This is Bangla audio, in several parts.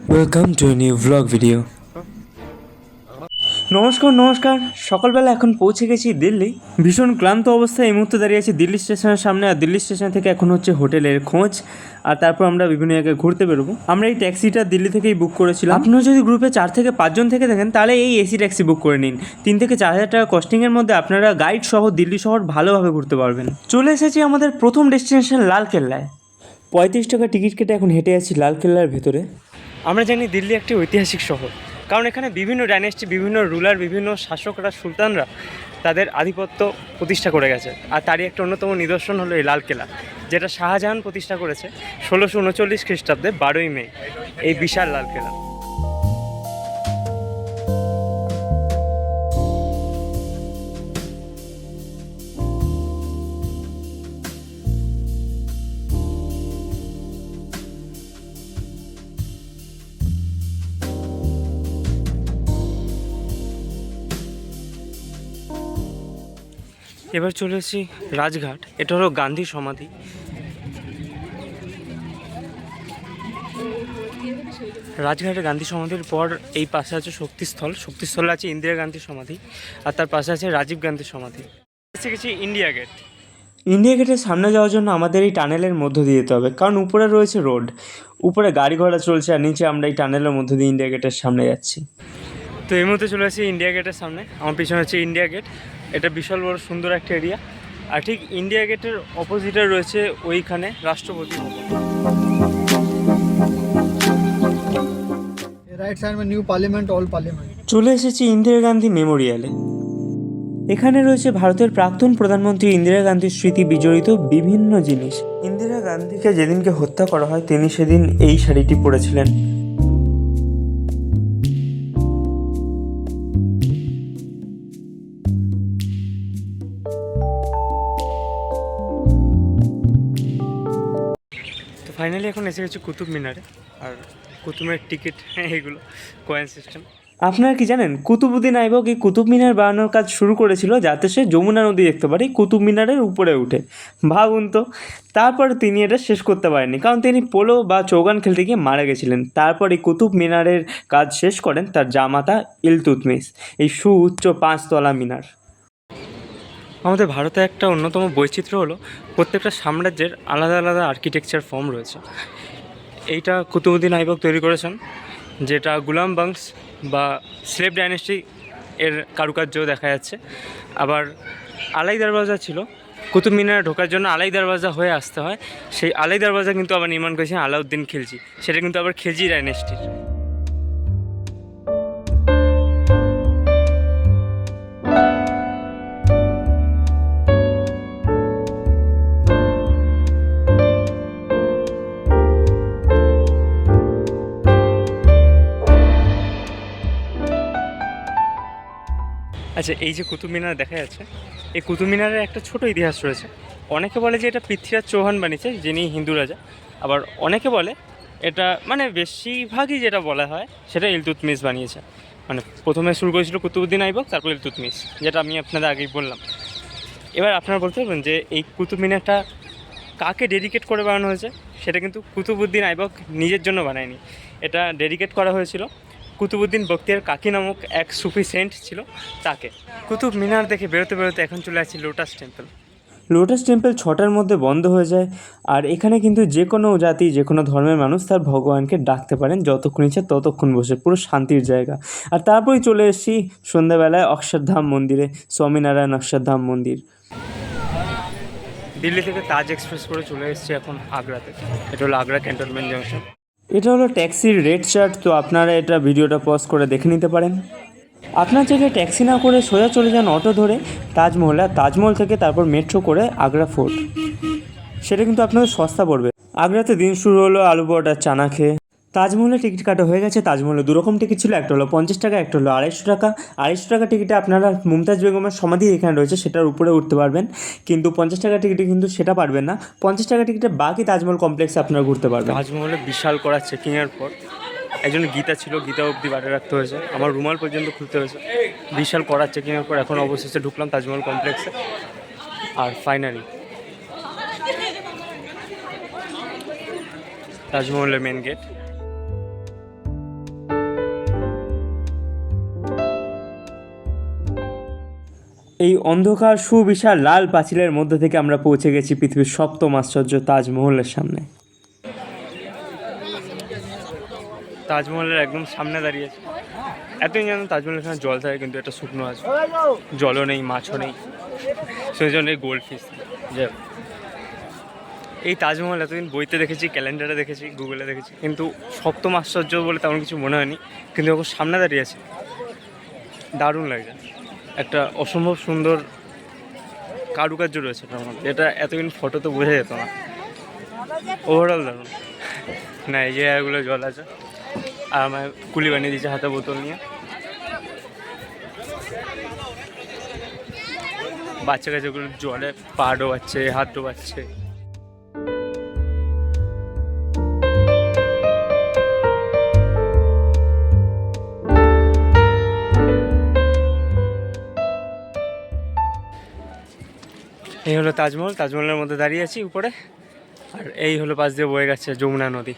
Welcome to a new vlog video. নমস্কার সকালবেলা এখন পৌঁছে গেছি দিল্লি। ভীষণ ক্লান্ত অবস্থায় এই মুহূর্তে দাঁড়িয়ে আছি দিল্লি স্টেশনের সামনে। আর দিল্লি স্টেশন থেকে এখন হচ্ছে হোটেলের খোঁজ, আর তারপর আমরা বিভিন্ন জায়গায় ঘুরতে বেরোবো। আমরা এই ট্যাক্সিটা দিল্লি থেকেই বুক করেছিলাম। আপনারা যদি গ্রুপে 4 থেকে 5 জন থেকে থাকেন তাহলে এই এসি ট্যাক্সি বুক করে নিন। 3 থেকে 4 হাজার টাকা কস্টিংয়ের মধ্যে আপনারা গাইড সহ দিল্লি শহর ভালোভাবে ঘুরতে পারবেন। চলে এসেছি আমাদের প্রথম ডেস্টিনেশন লালকেল্লায়। 35 টাকা টিকিট কেটে এখন হেঁটে আছি লালকেল্লার ভেতরে। আমরা জানি দিল্লি একটি ঐতিহাসিক শহর, কারণ এখানে বিভিন্ন ডাইনেস্টি, বিভিন্ন রুলার, বিভিন্ন শাসকরা, সুলতানরা তাদের আধিপত্য প্রতিষ্ঠা করে গেছে। আর তারই একটা অন্যতম নিদর্শন হলো এই লালকেল্লা, যেটা শাহজাহান প্রতিষ্ঠা করেছে 1639 খ্রিস্টাব্দে 12ই মে, এই বিশাল লালকেল্লা। এবার চলে এসেছি রাজঘাট। এটা হলো গান্ধী সমাধি। রাজঘাটে গান্ধী সমাধির পর এই পাশে আছে শক্তিস্থলে আছে ইন্দিরা গান্ধী সমাধি, আর তার পাশে আছে রাজীব গান্ধীর সমাধি। এসে গেছি ইন্ডিয়া গেট। ইন্ডিয়া গেটের সামনে যাওয়ার জন্য আমাদের এই টানেলের মধ্য দিয়ে যেতে হবে, কারণ উপরে রয়েছে রোড, উপরে গাড়ি ঘোড়া চলছে, আর নিচে আমরা এই টানেলের মধ্য দিয়ে ইন্ডিয়া গেটের সামনে যাচ্ছি। তো এই মুহূর্তে চলে আসছি ইন্ডিয়া গেটের সামনে। আমার পিছনে হচ্ছে ইন্ডিয়া গেট। এটা বিশাল বড় সুন্দর একটা এরিয়া, আর ঠিক ইন্ডিয়া গেটের অপোজিটে রয়েছে ওইখানে রাষ্ট্রপতি ভবন। राइट साइड में न्यू पार्लियामेंट ऑल पार्लियामेंट। চলে এসেছি ইন্দিরা গান্ধী মেমোরিয়ালে। এখানে রয়েছে ভারতের প্রাক্তন প্রধানমন্ত্রী ইন্দিরা গান্ধীর স্মৃতি বিজড়িত বিভিন্ন জিনিস। ইন্দিরা গান্ধীকে যেদিনকে হত্যা করা হয় তিনি সেদিন এই শাড়িটি পরেছিলেন। তো ফাইনালি এখন এসে গেছি কুতুব মিনারে। আর কুতুবের টিকিট, এগুলো কয়েন সিস্টেম। আপনারা কি জানেন কুতুবউদ্দিন আইবক এই কুতুব মিনার বানানোর কাজ শুরু করেছিল যাতে সে যমুনা নদী দেখতে পারে কুতুব মিনারের উপরে উঠে। ভাবুন তো, তারপর তিনি এটা শেষ করতে পারেননি, কারণ তিনি পোলো বা চৌগান খেলতে গিয়ে মারা গেছিলেন। তারপর এই কুতুব মিনারের কাজ শেষ করেন তার জামাতা ইলতুৎমিশ, এই সুউচ্চ 5 তলা মিনার। আমাদের ভারতে একটা অন্যতম বৈচিত্র্য হলো প্রত্যেকটা সাম্রাজ্যের আলাদা আলাদা আর্কিটেকচার ফর্ম রয়েছে। এইটা কুতুবউদ্দিন আইবক তৈরি করেছেন, যেটা গুলাম বংশ বা স্লেভ ডাইনেস্টি এর কারুকার্য দেখা যাচ্ছে। আবার আলাই দরওয়াজা ছিল, কুতুব মিনারে ঢোকার জন্য আলাই দরওয়াজা হয়ে আসতে হয়। সেই আলাই দরওয়াজা কিন্তু আবার নির্মাণ করেছেন আলাউদ্দিন খিলজি, সেটা কিন্তু আবার খিলজি ডাইনেস্টির। আচ্ছা, এই যে কুতুব মিনার দেখা যাচ্ছে, এই কুতুব মিনারের একটা ছোট ইতিহাস রয়েছে। অনেকে বলে যে এটা পৃথ্বীরাজ চৌহান বানিয়েছে, যিনি হিন্দু রাজা। আবার অনেকে বলে এটা, মানে বেশিরভাগই যেটা বলা হয় সেটা ইলতুৎমিশ বানিয়েছে। মানে প্রথমে শুরু করেছিল কুতুবউদ্দিন আইবক, তারপর ইলতুৎমিশ, যেটা আমি আপনাদের আগেই বললাম। এবার আপনারা বলতে পারবেন যে এই কুতুব মিনারটা কাকে ডেডিকেট করে বানানো হয়েছে। সেটা কিন্তু কুতুবউদ্দিন আইবক নিজের জন্য বানায়নি, এটা ডেডিকেট করা হয়েছিল কুতুবউদ্দিন বখতিয়ার কাকি নামক এক সুফি সেন্ট ছিল তাকে। কুতুব মিনার দেখে বেরোতে বেরোতে এখন চলে আসছি লোটাস টেম্পল। লোটাস টেম্পল 6টার মধ্যে বন্ধ হয়ে যায়, আর এখানে কিন্তু যে কোনো জাতি, যে কোনো ধর্মের মানুষ তার ভগবানকে ডাকতে পারেন যতক্ষণ ইচ্ছা ততক্ষণ বসে, পুরো শান্তির জায়গা। আর তারপরেই চলে এসেছি সন্ধ্যাবেলায় অক্ষরধাম মন্দিরে, স্বামীনারায়ণ অক্ষরধাম মন্দির। দিল্লি থেকে তাজ এক্সপ্রেস করে চলে এসেছি এখন আগ্রাতে। এটা হলো আগ্রা ক্যান্টনমেন্ট জাংশন। এটা হলো ট্যাক্সির রেড চার্ট, তো আপনারা এটা ভিডিওটা পজ করে দেখে নিতে পারেন। আপনার জায়গায় ট্যাক্সি না করে সোজা চলে যান অটো ধরে তাজমহল, আর তাজমহল থেকে তারপর মেট্রো করে আগ্রা ফোর্ট। সেটা কিন্তু আপনাদের সস্তা পড়বে। আগ্রাতে দিন শুরু হলো আলু পরোটা চানা খেয়ে। তাজমহলের টিকিট কাটা হয়ে গেছে। তাজমহলে 2 রকম টিকিট ছিল, একটা হলো 50 টাকা, একটা হলো 250 টাকা। 250 টাকা টিকিটে আপনারা মুমতাজ বেগমের সমাধি এখানে রয়েছে সেটার উপরে উঠতে পারবেন, কিন্তু 50 টাকা টিকিটে কিন্তু সেটা পারবেন না। 50 টাকা টিকিটে বাকি তাজমহল কমপ্লেক্সে আপনারা ঘুরতে পারবেন। তাজমহলে বিশাল করা চেকিংয়ের পর একজন গীতা ছিল, গীতা অবধি বাড়ি রাখতে হয়েছে, আমার রুমাল পর্যন্ত খুলতে হয়েছে। বিশাল করা চেকিংয়ের পর এখন অবশেষে ঢুকলাম তাজমহল কমপ্লেক্সে। আর ফাইনালি তাজমহলের মেন গেট। এই অন্ধকার সুবিশাল লাল পাঁচিলের মধ্যে থেকে আমরা পৌঁছে গেছি পৃথিবীর সপ্তম আশ্চর্য তাজমহলের সামনে। তাজমহলের একদম সামনে দাঁড়িয়েছে। এতদিন যেন তাজমহলের এখানে জল থাকে, কিন্তু এটা শুকনো আছে, জলও নেই, মাছও নেই, সেই জন্য গোল্ড ফিশ। যে এই তাজমহল এতদিন বইতে দেখেছি, ক্যালেন্ডারে দেখেছি, গুগলে দেখেছি, কিন্তু সপ্তম আশ্চর্য বলে তেমন কিছু মনে হয়নি। কিন্তু যখন সামনে দাঁড়িয়ে আছে দারুণ লাগছে। একটা অসম্ভব সুন্দর কারুকার্য রয়েছে এটার মধ্যে, এটা এতদিন ফটোতে বোঝা যেত না। ওভারঅল দারুণ। না, এই জায়গাগুলো জল আছে, আর আমার কুলি বানিয়ে দিয়েছে হাতে বোতল নিয়ে। বাচ্চা কাচ্চাগুলো জলে পা ডোবাচ্ছে, হাত ডোবাচ্ছে। এই হলো তাজমহল, তাজমহলের মধ্যে দাঁড়িয়ে আছি উপরে। আর এই হলো পাশ দিয়ে বয়ে গেছে যমুনা নদী।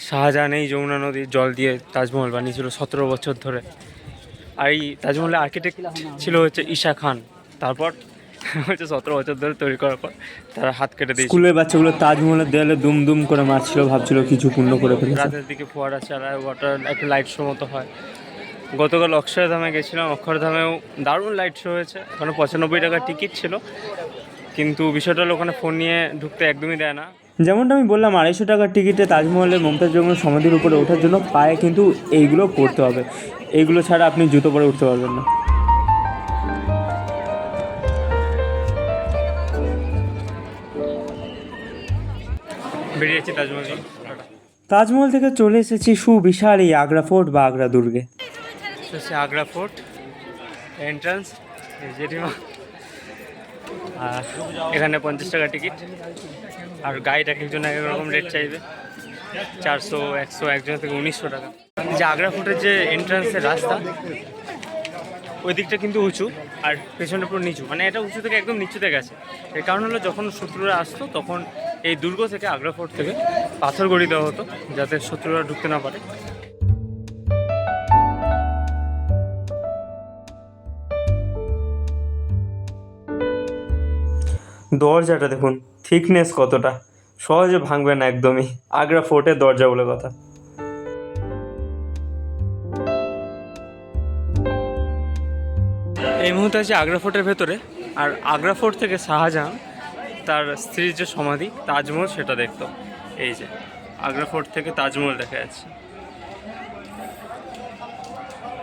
শাহজাহান এই যমুনা নদীর জল দিয়ে তাজমহল বানিয়েছিল 17 বছর ধরে। আর এই তাজমহলের আর্কিটেক্ট ছিল হচ্ছে ঈশা খান। তারপর হচ্ছে 17 বছর ধরে তৈরি করার পর তারা হাত কেটে দিয়েছে। স্কুলের বাচ্চাগুলো তাজমহলের দেয়ালে দুম দুম করে মারছিল, ভাবছিল কিছু পূর্ণ করে ফেলেছে। রাতের দিকে ফোয়ারা চালায়, ওয়াটার একটা লাইট শো মতো হয়। গতকাল অক্ষরধামে গেছিলাম, অক্ষরধামেও দারুণ লাইট শো হয়েছে। ওখানে 95 টাকার টিকিট ছিল, কিন্তু বিষয়টা হলো ওখানে ফোন নিয়ে ঢুকতে একদমই দেয় না। যেমনটা আমি বললাম, 250 টাকার টিকিটে তাজমহলের মমতাজ বেগমের সমাধির উপরে ওঠার জন্য পায়ে কিন্তু এইগুলো পরতে হবে, এইগুলো ছাড়া আপনি জুতো পরে উঠতে পারবেন না। বেরিয়েছি তাজমহল। তাজমহল থেকে চলে এসেছি সুবিশাল এই আগ্রা ফোর্ট বা আগ্রা দুর্গে। আগ্রা ফোর্ট এন্ট্রান্স জেঠিমা। আর এখানে 50 টাকা টিকিট, আর গাইড এক একজন এক রকম রেট চাইবে, 400, 100, একজন থেকে 1900 টাকা। যে আগ্রা ফোর্টের যে এন্ট্রান্সের রাস্তা, ওই দিকটা কিন্তু উঁচু, আর পেছনটা পুরো নিচু, মানে এটা উঁচু থেকে একদম নিচুতে গেছে। এর কারণ হলো যখন শত্রুরা আসতো তখন এই দুর্গ থেকে, আগ্রা ফোর্ট থেকে পাথর গড়িয়ে দেওয়া হতো যাতে শত্রুরা ঢুকতে না পারে। দরজাটা দেখুন, থিকনেস কতটা, সহজে ভাঙবে না একদমই। আগ্রা ফোর্টের দরজা বলে কথা। এই মুহূর্তে আছে আগ্রা ফোর্টের ভেতরে, আর আগ্রা ফোর্ট থেকে শাহজাহান তার স্ত্রীর যে সমাধি তাজমহল সেটা দেখতো। এই যে আগ্রা ফোর্ট থেকে তাজমহল দেখা যাচ্ছে,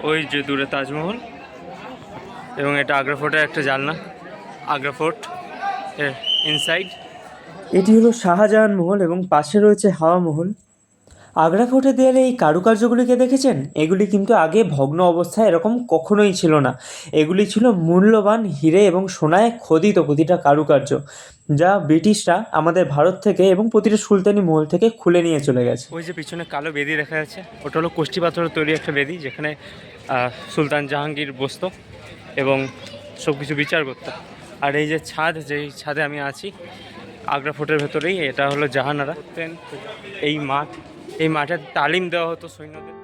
ওই যে দূরে তাজমহল, এবং এটা আগ্রা ফোর্টের একটা জানলা, আগ্রা ফোর্ট এর ইনসাইড। এটি হলো শাহজাহান মহল এবং পাশে রয়েছে হাওয়া মহল। আগ্রা ফোর্টের দেয়ালে এই কারুকার্যগুলিকে দেখেছেন? এগুলি কিন্তু আগে ভগ্ন অবস্থায় এরকম কখনোই ছিল না। এগুলি ছিল মূল্যবান হিরে এবং সোনায় খোদিত প্রতিটা কারুকার্য, যা ব্রিটিশরা আমাদের ভারত থেকে এবং প্রতিটা সুলতানি মহল থেকে খুলে নিয়ে চলে গেছে। ওই যে পিছনে কালো বেদি দেখা যাচ্ছে, ওটা হলো কোষ্ঠী পাথরের তৈরি একটা বেদি, যেখানে সুলতান জাহাঙ্গীর বসতো এবং সব কিছু বিচার করতো। আর এই যে ছাদ, যেই ছাদে আমি আছি আগ্রা ফোর্টের ভেতরেই, এটা হলো জাহানারা। এই মাঠে তালিম দেওয়া হতো সৈন্যদের।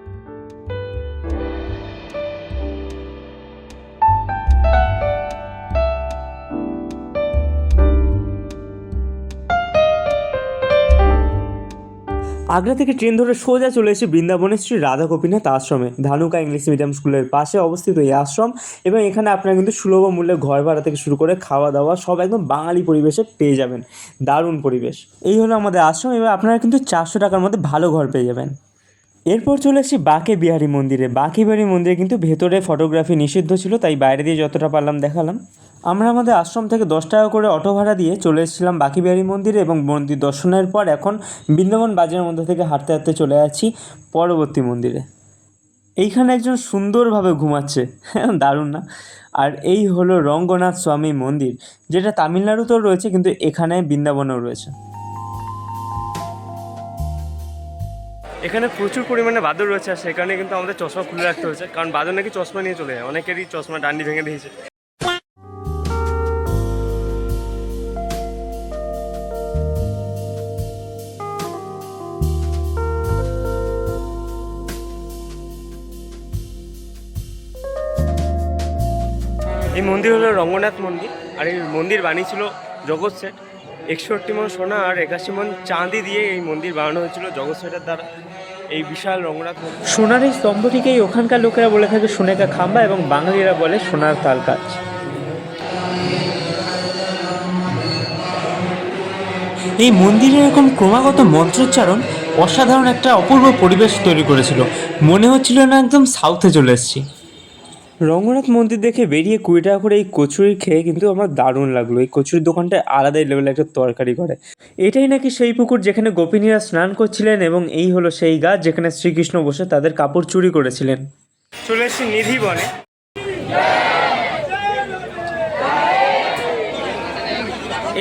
আগ্রা থেকে ট্রেন ধরে সোজা চলে এসে বৃন্দাবনের শ্রী রাধা গোপীনাথ আশ্রমে। ধানুকা ইংলিশ মিডিয়াম স্কুলের পাশে অবস্থিত এই আশ্রম, এবং এখানে আপনারা কিন্তু সুলভ মূল্যে ঘর ভাড়া থেকে শুরু করে খাওয়া দাওয়া সব একদম বাঙালি পরিবেশে পেয়ে যাবেন। দারুণ পরিবেশ। এই হলো আমাদের আশ্রম, এবার আপনারা কিন্তু 400 টাকার মধ্যে ভালো ঘর পেয়ে যাবেন। এরপর চলে এসেছি বাঁকে বিহারী মন্দিরে। বাঁকে বিহারী মন্দিরে কিন্তু ভেতরে ফটোগ্রাফি নিষিদ্ধ ছিল, তাই বাইরে দিয়ে যতটা পারলাম দেখালাম। আমরা আমাদের আশ্রম থেকে 10 টাকা করে অটো ভাড়া দিয়ে চলে এসেছিলাম বাঁকে বিহারী মন্দিরে, এবং মন্দির দর্শনের পর এখন বৃন্দাবন বাজারের মধ্যে থেকে হাঁটতে হাঁটতে চলে যাচ্ছি পরবর্তী মন্দিরে। এইখানে একজন সুন্দরভাবে ঘুমাচ্ছে, দারুণ না? আর এই হলো রঙ্গনাথ স্বামী মন্দির, যেটা তামিলনাড়ুতেও রয়েছে, কিন্তু এখানে বৃন্দাবনেও রয়েছে। এখানে প্রচুর পরিমাণে বাদর রয়েছে, আর সেখানে কিন্তু আমাদের চশমা খুলে রাখতে হয়েছে, কারণ বাদর নাকি চশমা নিয়ে চলে যায়। অনেকেরই চশমা ডান্ডি ভেঙে দিয়েছে। এই মন্দির হলো রঙ্গনাথ মন্দির, আর এই মন্দির বানিয়েছিল জগৎ শেঠ। 61 মণ সোনা আর 81 মণ চাঁদি দিয়ে এই মন্দির বানানো হয়েছিল জগৎ শেঠের দ্বারা। এই বিশাল রঙ্গনাথ মন্দির, সোনার এই স্তম্ভটিকেই ওখানকার লোকেরা বলে থাকে সোনেকা খাম্বা এবং বাঙালিরা বলে সোনার তাল গাছ। এই মন্দিরে এরকম ক্রমাগত মন্ত্রোচ্চারণ অসাধারণ একটা অপূর্ব পরিবেশ তৈরি করেছিল, মনে হচ্ছিল না একদম সাউথে চলে এসেছি। রঙ্গনাথ মন্দির দেখে বেরিয়ে 20 টাকা করে এই কচুরি খেয়ে কিন্তু আমার দারুণ লাগলো। এই কচুরির দোকানটায় আলাদাই লেভেলে একটা তরকারি করে। এটাই নাকি সেই পুকুর যেখানে গোপিনীরা স্নান করছিলেন, এবং এই হলো সেই গাছ যেখানে শ্রীকৃষ্ণ বসে তাদের কাপড় চুরি করেছিলেন। চলে এসেছি নিধিবনে।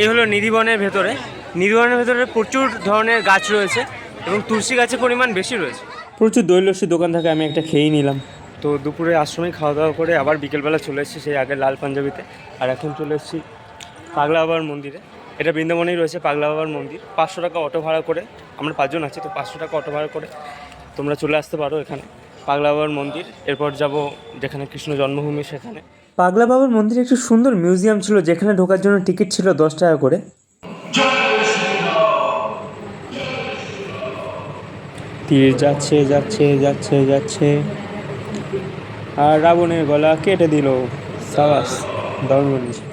এই হলো নিধিবনের ভেতরে। নিধিবনের ভেতরে প্রচুর ধরনের গাছ রয়েছে এবং তুলসী গাছের পরিমাণ বেশি রয়েছে। প্রচুর দই লস্যির দোকান থাকে, আমি একটা খেয়েই নিলাম। তো দুপুরে আশ্রমে খাওয়া দাওয়া করে আবার বিকেলবেলা চলে এসেছি সেই আগের লাল পাঞ্জাবিতে। আর এখন চলে এসেছি পাগলা বাবার মন্দিরে। এটা বৃন্দাবনেই রয়েছে পাগলা বাবার মন্দির। 500 টাকা অটো ভাড়া করে, আমরা 5 জন আছি, তো 500 টাকা অটো ভাড়া করে তোমরা চলে আসতে পারো এখানে পাগলা বাবার মন্দির। এরপর যাব যেখানে কৃষ্ণ জন্মভূমি সেখানে। পাগলা বাবার মন্দিরে একটি সুন্দর মিউজিয়াম ছিল যেখানে ঢোকার জন্য টিকিট ছিল 10 টাকা করে। তীর যাচ্ছে যাচ্ছে যাচ্ছে যাচ্ছে, আর রাবণের গলা কেটে দিল। সাবাস, দারুণ বলেছে।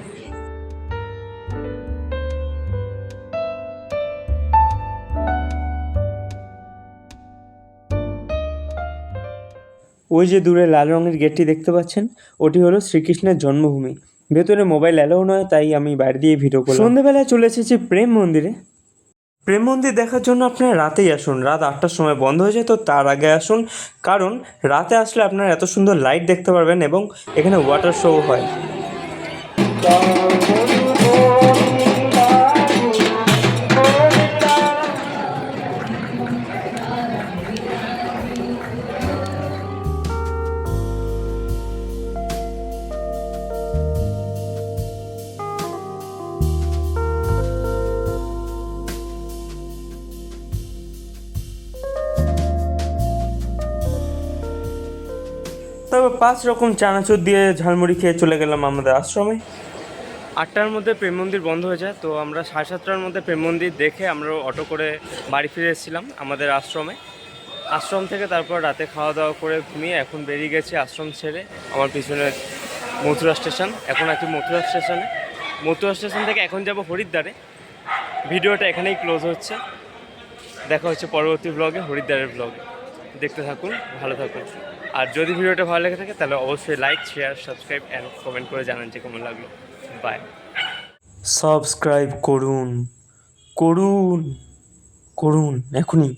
ওই যে দূরে লাল রঙের গেটটি দেখতে পাচ্ছেন, ওটি হলো শ্রীকৃষ্ণের জন্মভূমি। ভেতরে মোবাইল অ্যালাউ নয়, তাই আমি বাইরে দিয়ে ভিডিও করলাম। সন্ধ্যেবেলায় চলে এসেছি প্রেম মন্দিরে। প্রেম মন্দির দেখার জন্য আপনারা রাতেই আসুন, রাত 8টার সময় বন্ধ হয়ে যায়, তো তার আগে আসুন, কারণ রাতে আসলে আপনারা এত সুন্দর লাইট দেখতে পারবেন এবং এখানে ওয়াটার শো হয়। তারপর 5 রকম চানাচুর দিয়ে ঝালমুড়ি খেয়ে চলে গেলাম আমাদের আশ্রমে। 8টার মধ্যে প্রেম মন্দির বন্ধ হয়ে যায়, তো আমরা 7:30টার মধ্যে প্রেম মন্দির দেখে আমরা অটো করে বাড়ি ফিরে এসেছিলাম আমাদের আশ্রমে। আশ্রম থেকে তারপর রাতে খাওয়া দাওয়া করে ঘুমিয়ে এখন বেরিয়ে গেছি আশ্রম ছেড়ে। আমার পিছনে মথুরা স্টেশন, এখন আছি মথুরা স্টেশনে। মথুরা স্টেশন থেকে এখন যাব হরিদ্বারে। ভিডিওটা এখানেই ক্লোজ হচ্ছে, দেখা হচ্ছে পরবর্তী ব্লগে, হরিদ্বারের ব্লগে। দেখতে থাকুন, ভালো থাকুন। আর যদি ভিডিওটা ভালো লেগে থাকে তাহলে অবশ্যই like, share, subscribe and comment করে জানান যে কেমন লাগলো। বাই। সাবস্ক্রাইব করুন করুন করুন এখনই।